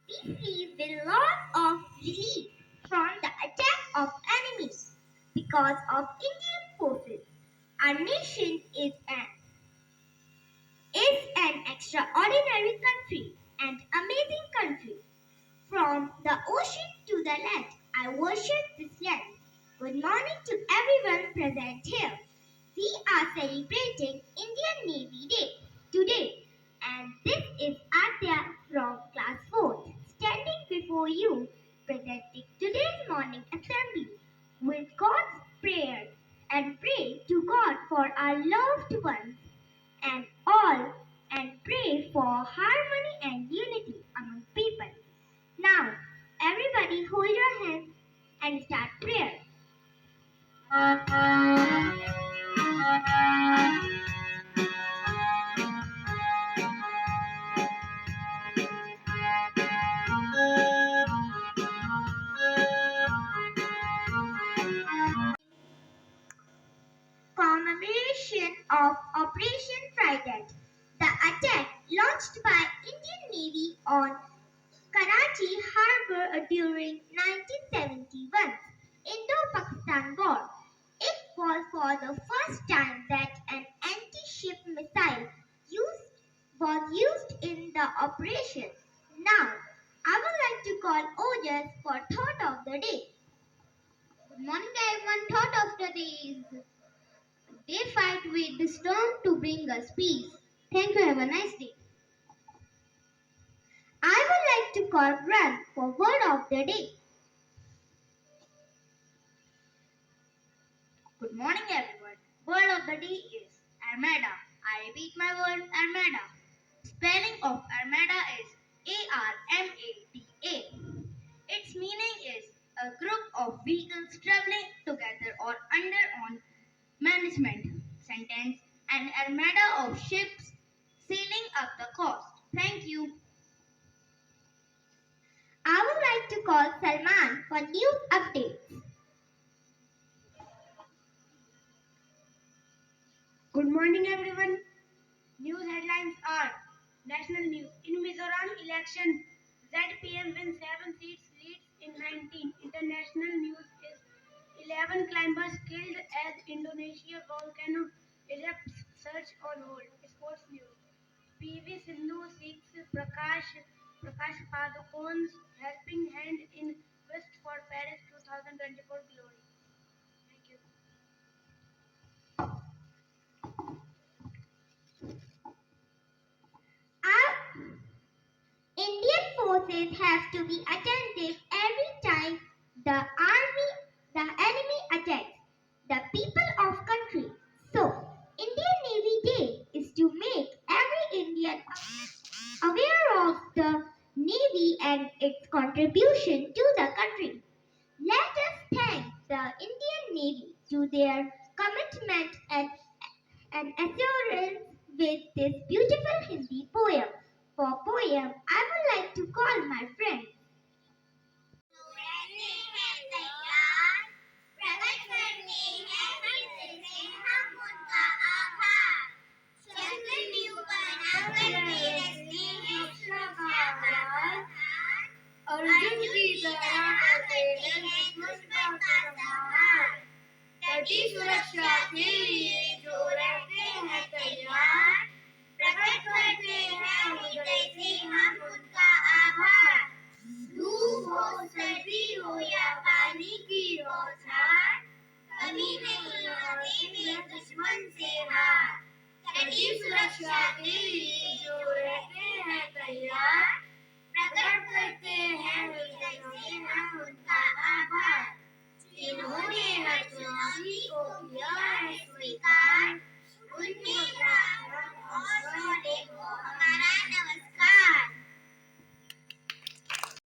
We feel the loss of relief from the attack of enemies because of Indian forces. Our nation is an extraordinary country, an amazing country. From the ocean to the land, I worship this land. Good morning to everyone present here. We are celebrating Indian Navy Day today, and this is Adya from class 4th, standing before you, presenting today's morning assembly with God's prayer and pray to God for our loved ones and all, and pray for harmony and unity among people. Now, everybody hold your hands and start prayer. Commemoration of Operation Trident, the attack launched by Indian Navy on Karachi Harbour during 1971 Indo-Pakistan War. It was for the first time that an anti-ship missile was used in the operation. Now, I would like to call Ojas for Thought of the Day. Good morning everyone. Thought of the day is they fight with the storm to bring us peace. Thank you. Have a nice day. I would like to call Grant for Word of the Day. Good morning everyone. Word of the day is Armada. I repeat my word Armada. Spelling of Armada is Armada. Its meaning is a group of vehicles traveling together or under on management. Sentence: an armada of ships sailing up the coast. Thank you. I would like to call Salman for news updates. Good morning everyone. News headlines are: National news. In Mizoram election, ZPM wins 7 seats, leads in 19. International news is 11 climbers killed as Indonesia volcano erupts, search on hold. Sports news. PV Sindhu seeks Prakash Padukone's helping hand in quest for Paris 2024 glory. Thank you. Indian forces have to be attentive every time the enemy attacks the people of country. So, Indian Navy Day is to make every Indian aware of the Navy and its contribution to the country. Let us thank the Indian Navy to their commitment and assurance with this beautiful Hindi poem. For poem, I would like to call my friend. Arjun की तरह करते हैं दुश्मन का संहार, तटी सुरक्षा के लिए जो रहते हैं तैयार, प्रकट करते हैं हृदय से हम उनका आभार। धूप हो सर्दी हो या पानी की बौछार, कभी नहीं होते वे दुश्मन से हार, तटी सुरक्षा के लिए जो रहते हैं तैयार,